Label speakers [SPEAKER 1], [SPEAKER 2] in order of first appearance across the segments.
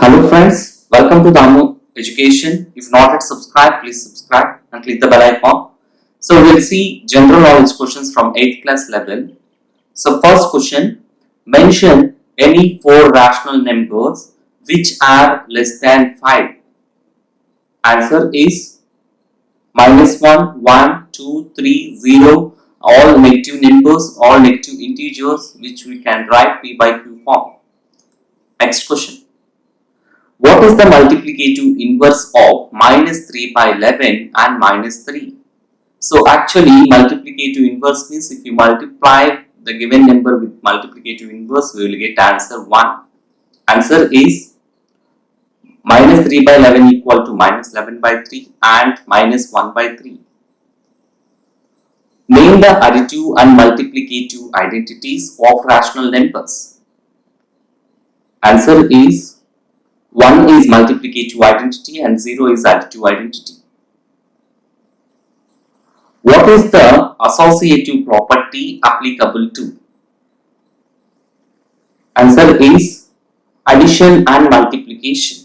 [SPEAKER 1] Hello friends, welcome to Damu Education. If not yet subscribed, please subscribe and click the bell icon. So we'll see general knowledge questions from 8th class level. So first question, mention any 4 rational numbers which are less than 5. Answer is -1, 1, 2, 3, 0, all negative numbers, all negative integers which we can write P by Q form. Next question. What is the multiplicative inverse of -3 by 11 and -3? So actually multiplicative inverse means if you multiply the given number with multiplicative inverse, we will get answer 1. Answer is -3 by 11 equal to -11 by 3 and -1 by 3. Name the additive and multiplicative identities of rational numbers. Answer is 1 is multiplicative identity and 0 is additive identity. What is the associative property applicable to? Answer is addition and multiplication.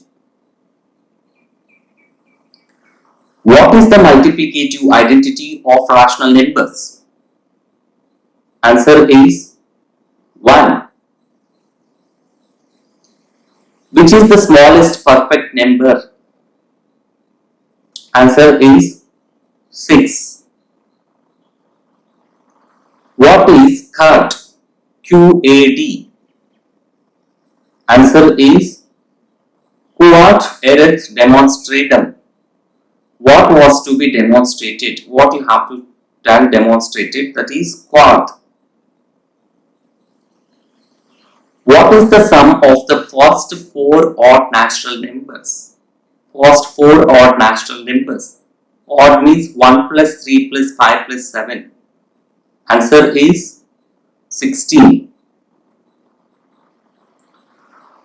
[SPEAKER 1] What is the multiplicative identity of rational numbers? Answer is 1. Which is the smallest perfect number? Answer is 6. What is QAD? QAD. Answer is Quod erat demonstratum. What was to be demonstrated? What you have to tell demonstrated, that is quod. What is the sum of the first 4 odd natural numbers? First 4 odd natural numbers. Odd means 1 plus 3 plus 5 plus 7. Answer is 16.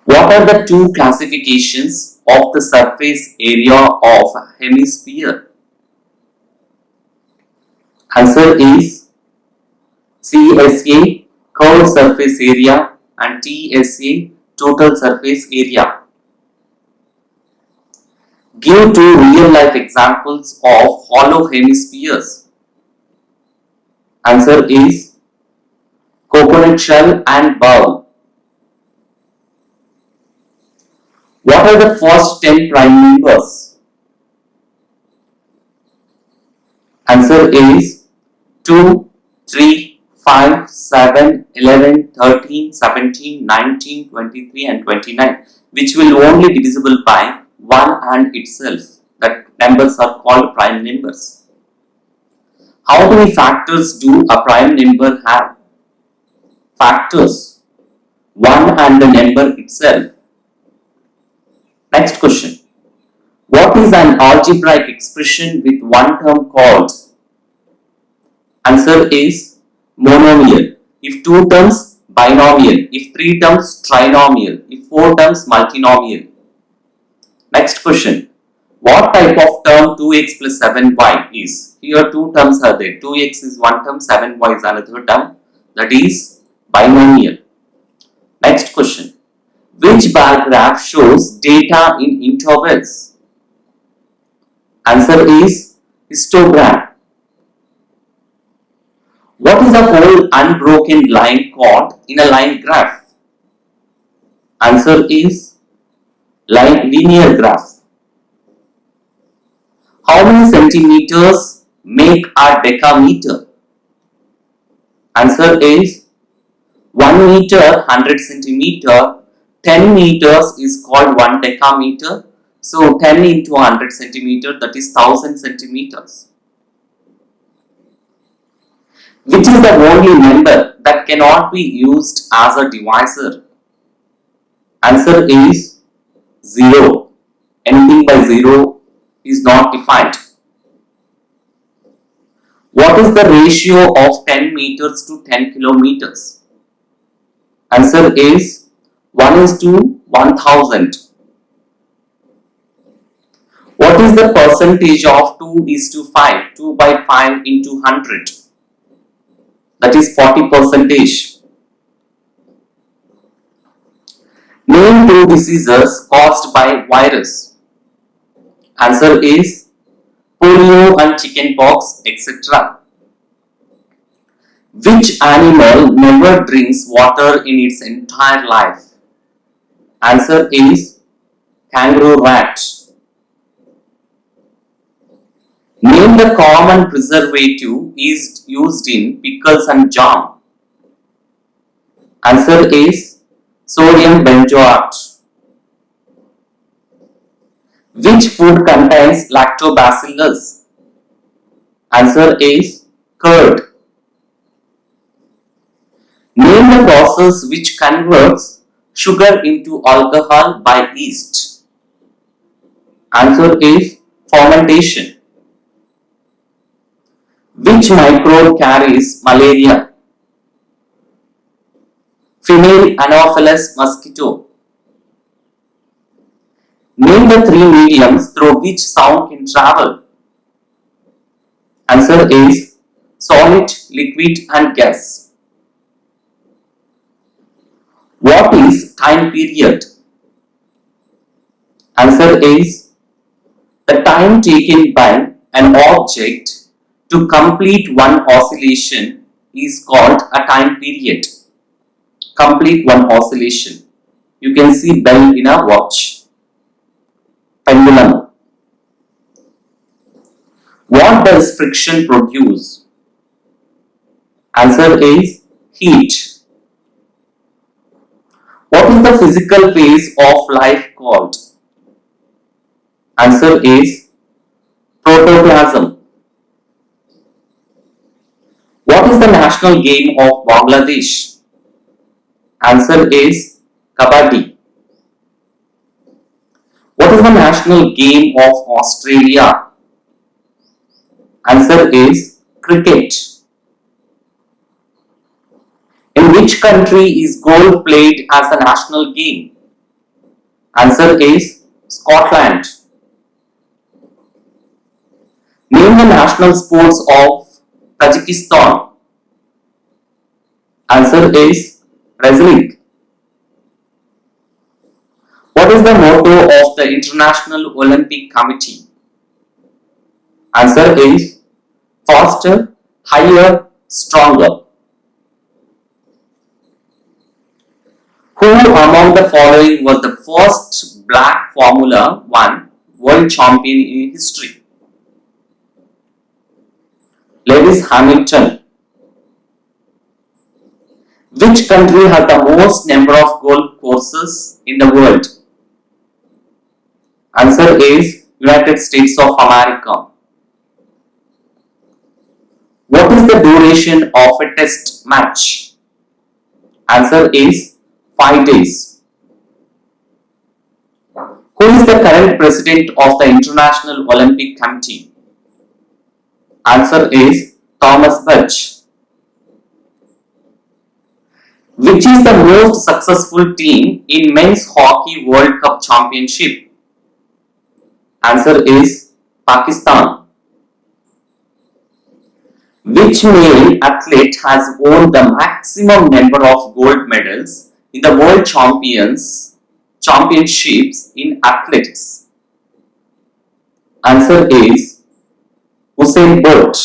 [SPEAKER 1] What are the two classifications of the surface area of a hemisphere? Answer is CSA, curved surface area, and TSA, total surface area. Give 2 real life examples of hollow hemispheres. Answer is coconut shell and bowl. What are the first 10 prime numbers? Answer is 2, 3, 5, 7, 11, 13, 17, 19, 23 and 29, which will only be divisible by 1 and itself. That numbers are called prime numbers. How many factors do a prime number have? Factors 1 and the number itself. Next question. What is an algebraic expression with one term called? Answer is monomial. If 2 terms, binomial. If 3 terms, trinomial. If 4 terms, multinomial. Next question. What type of term 2x plus 7y is? Here 2 terms are there. 2x is one term, 7y is another term. That is binomial. Next question. Which bar graph shows data in intervals? Answer is histogram. What is a whole unbroken line called in a line graph? Answer is linear graph. How many centimeters make a decameter? Answer is 1 meter 100 centimeter. 10 meters is called 1 decameter. So 10 into 100 centimeter, that is 1000 centimeters. Which is the only number that cannot be used as a divisor? Answer is 0. Anything by 0 is not defined. What is the ratio of 10 meters to 10 kilometers? Answer is 1:1000. What is the percentage of 2:5? 2 by 5 into 100. That is 40%. Name two diseases caused by virus. Answer is polio and chickenpox, etc. Which animal never drinks water in its entire life? Answer is kangaroo rat. Name the common preservative is used in pickles and jam. Answer is sodium benzoate. Which food contains lactobacillus? Answer is curd. Name the process which converts sugar into alcohol by yeast. Answer is fermentation. Which microbe carries malaria? Female Anopheles mosquito. Name the three mediums through which sound can travel. Answer is solid, liquid and gas. What is time period? Answer is the time taken by an object to complete one oscillation is called a time period. Complete one oscillation. You can see bell in a watch. Pendulum. What does friction produce? Answer is heat. What is the physical phase of life called? Answer is protoplasm. What is the national game of Bangladesh? Answer is kabaddi. What is the national game of Australia? Answer is cricket. In which country is golf played as the national game? Answer is Scotland. Name the national sports of Tajikistan. Answer is wrestling. What is the motto of the International Olympic Committee? Answer is faster, higher, stronger. Who among the following was the first black Formula One world champion in history? Lewis Hamilton. Which country has the most number of golf courses in the world? Answer is United States of America. What is the duration of a test match? Answer is 5 days. Who is the current president of the International Olympic Committee? Answer is Thomas Bach. Which is the most successful team in Men's Hockey World Cup Championship? Answer is Pakistan. Which male athlete has won the maximum number of gold medals in the World Championships in athletics? Answer is Usain Bolt.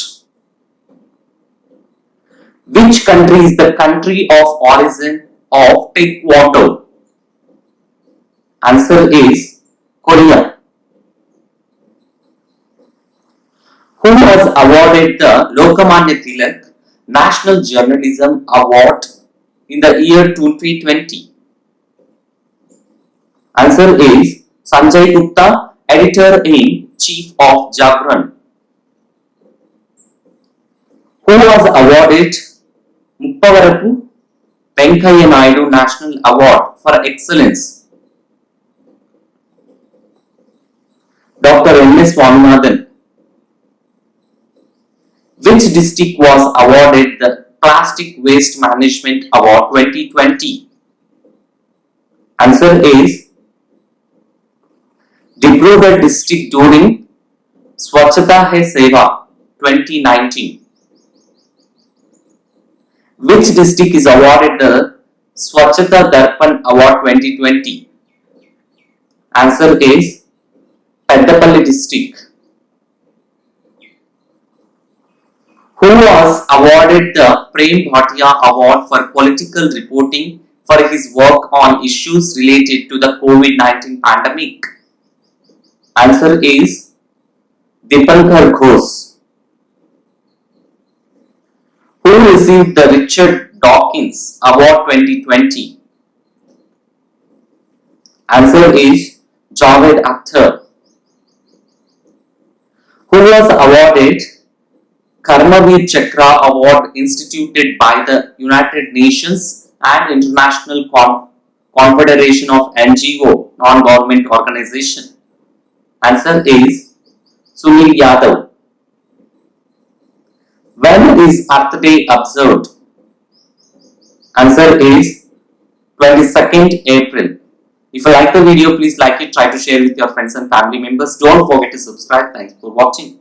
[SPEAKER 1] Which country is the country of origin of Taekwondo? Answer is Korea. Who was awarded the Lokmanya Tilak National Journalism Award in the year 2020? Answer is Sanjay Gupta, Editor-in-Chief of Jagran. Who was awarded Muppavarapu Venkaiah Naidu National Award for Excellence? Dr. M.S. Swaminathan. Which district was awarded the Plastic Waste Management Award 2020? Answer is Dibrugarh district during Swachhata Hi Seva 2019. Which district is awarded the Swachhata Darpan Award 2020? Answer is Peddapalli district. Who was awarded the Prem Bhatia Award for political reporting for his work on issues related to the COVID-19 pandemic? Answer is Dipankar Ghosh. Who received the Richard Dawkins Award 2020? Answer is Javed Akhtar. Who was awarded Karmavir Chakra Award instituted by the United Nations and International Confederation of NGO non-government organization? Answer is Sunil Yadav. When is Earth Day observed? Answer is 22nd April. If you like the video, please like it, try to share with your friends and family members. Don't forget to subscribe. Thanks for watching.